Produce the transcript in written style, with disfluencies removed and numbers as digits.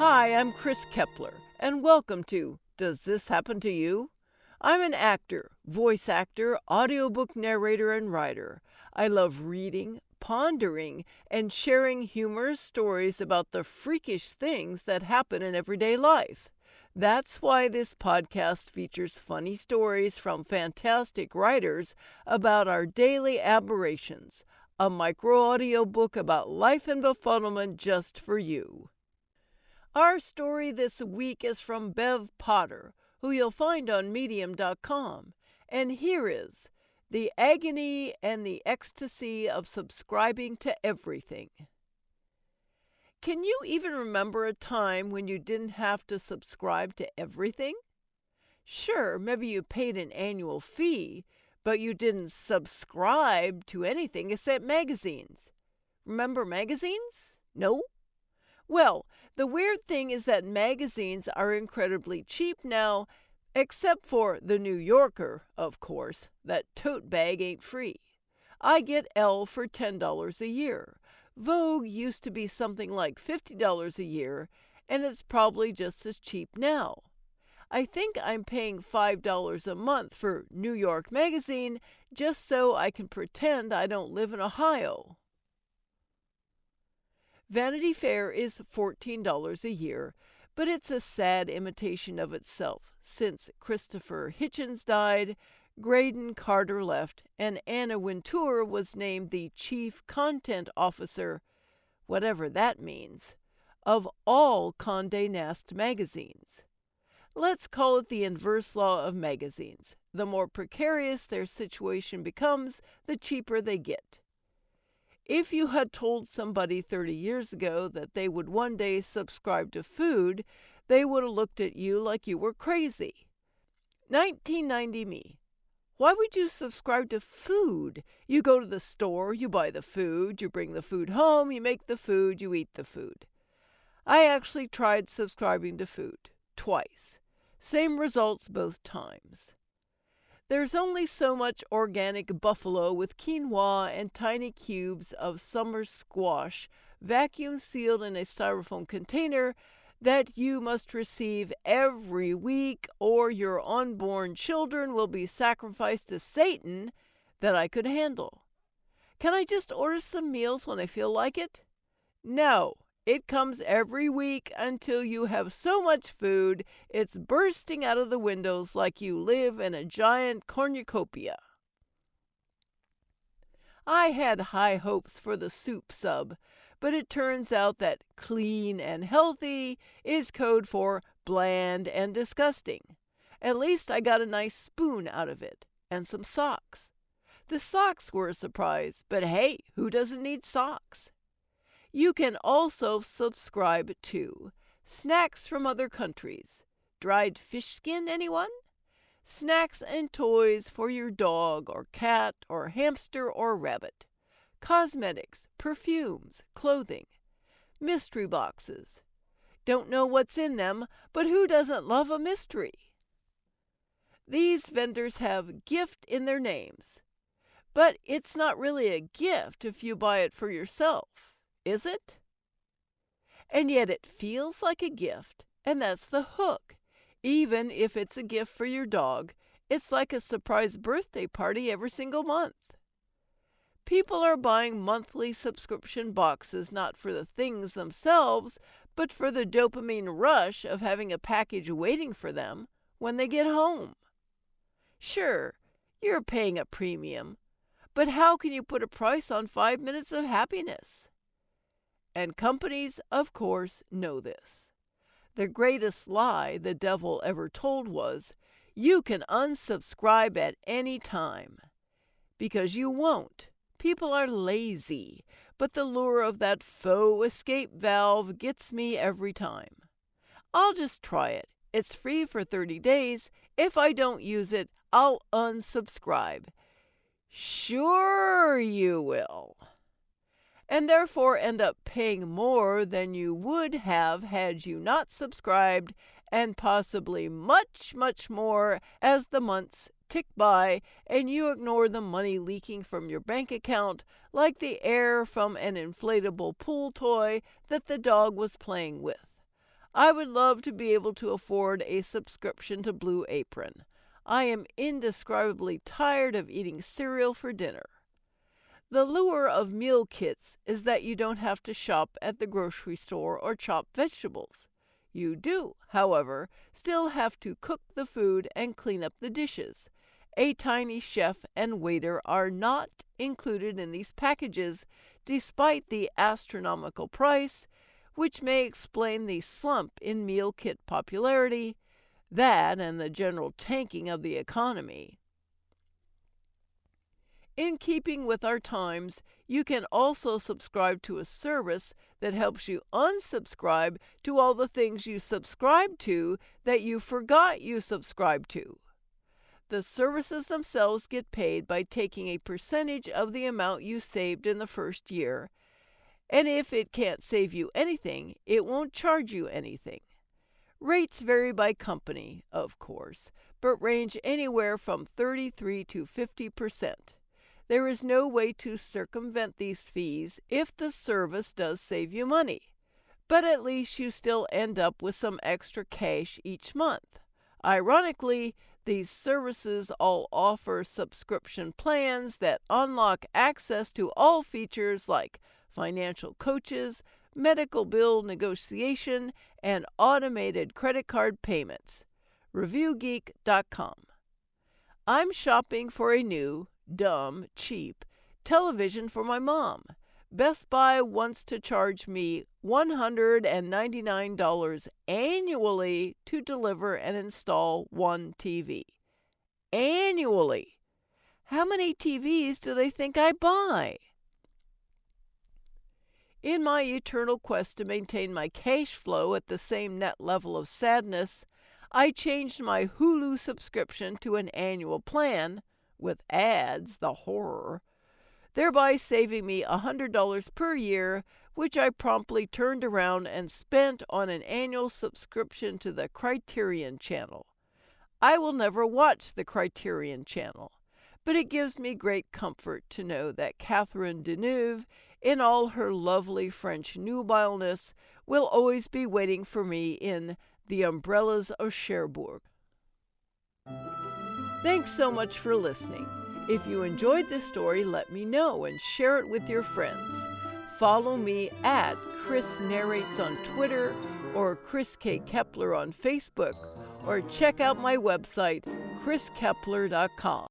Hi, I'm Chris Kepler, and welcome to Does This Happen to You? I'm an actor, voice actor, audiobook narrator, and writer. I love reading, pondering, and sharing humorous stories about the freakish things that happen in everyday life. That's why this podcast features funny stories from fantastic writers about our daily aberrations, a micro audiobook about life and befuddlement just for you. Our story this week is from Bev Potter, who you'll find on Medium.com. And here is The Agony and the Ecstasy of Subscribing to Everything. Can you even remember a time when you didn't have to subscribe to everything? Sure, maybe you paid an annual fee, but you didn't subscribe to anything except magazines. Remember magazines? No? Well, the weird thing is that magazines are incredibly cheap now, except for The New Yorker, of course. That tote bag ain't free. I get Elle for $10 a year. Vogue used to be something like $50 a year, and it's probably just as cheap now. I think I'm paying $5 a month for New York Magazine just so I can pretend I don't live in Ohio. Vanity Fair is $14 a year, but it's a sad imitation of itself. Since Christopher Hitchens died, Graydon Carter left, and Anna Wintour was named the Chief Content Officer, whatever that means, of all Condé Nast magazines. Let's call it the inverse law of magazines. The more precarious their situation becomes, the cheaper they get. If you had told somebody 30 years ago that they would one day subscribe to food, they would have looked at you like you were crazy. 1990 me. Why would you subscribe to food? You go to the store, you buy the food, you bring the food home, you make the food, you eat the food. I actually tried subscribing to food twice. Same results both times. There's only so much organic buffalo with quinoa and tiny cubes of summer squash vacuum sealed in a styrofoam container that you must receive every week, or your unborn children will be sacrificed to Satan, that I could handle. Can I just order some meals when I feel like it? No. It comes every week until you have so much food, it's bursting out of the windows like you live in a giant cornucopia. I had high hopes for the soup sub, but it turns out that clean and healthy is code for bland and disgusting. At least I got a nice spoon out of it, and some socks. The socks were a surprise, but hey, who doesn't need socks? You can also subscribe to snacks from other countries. Dried fish skin, anyone? Snacks and toys for your dog or cat or hamster or rabbit. Cosmetics, perfumes, clothing. Mystery boxes. Don't know what's in them, but who doesn't love a mystery? These vendors have gift in their names. But it's not really a gift if you buy it for yourself. Is it? And yet it feels like a gift, and that's the hook. Even if it's a gift for your dog, it's like a surprise birthday party every single month. People are buying monthly subscription boxes not for the things themselves, but for the dopamine rush of having a package waiting for them when they get home. Sure, you're paying a premium, but how can you put a price on 5 minutes of happiness? And companies, of course, know this. The greatest lie the devil ever told was, you can unsubscribe at any time. Because you won't. People are lazy, but the lure of that faux escape valve gets me every time. I'll just try it. It's free for 30 days. If I don't use it, I'll unsubscribe. Sure you will. And therefore end up paying more than you would have had you not subscribed, and possibly much, much more as the months tick by and you ignore the money leaking from your bank account like the air from an inflatable pool toy that the dog was playing with. I would love to be able to afford a subscription to Blue Apron. I am indescribably tired of eating cereal for dinner. The lure of meal kits is that you don't have to shop at the grocery store or chop vegetables. You do, however, still have to cook the food and clean up the dishes. A tiny chef and waiter are not included in these packages, despite the astronomical price, which may explain the slump in meal kit popularity, that and the general tanking of the economy. In keeping with our times, you can also subscribe to a service that helps you unsubscribe to all the things you subscribe to that you forgot you subscribed to. The services themselves get paid by taking a percentage of the amount you saved in the first year, and if it can't save you anything, it won't charge you anything. Rates vary by company, of course, but range anywhere from 33 to 50%. There is no way to circumvent these fees if the service does save you money, but at least you still end up with some extra cash each month. Ironically, these services all offer subscription plans that unlock access to all features like financial coaches, medical bill negotiation, and automated credit card payments. ReviewGeek.com. I'm shopping for a new, dumb, cheap television for my mom. Best Buy wants to charge me $199 annually to deliver and install one TV. Annually! How many TVs do they think I buy? In my eternal quest to maintain my cash flow at the same net level of sadness, I changed my Hulu subscription to an annual plan, with ads, the horror, thereby saving me $100 per year, which I promptly turned around and spent on an annual subscription to the Criterion Channel. I will never watch the Criterion Channel, but it gives me great comfort to know that Catherine Deneuve, in all her lovely French nubileness, will always be waiting for me in The Umbrellas of Cherbourg. Thanks so much for listening. If you enjoyed this story, let me know and share it with your friends. Follow me at Chris Narrates on Twitter or Chris K. Kepler on Facebook, or check out my website, chriskepler.com.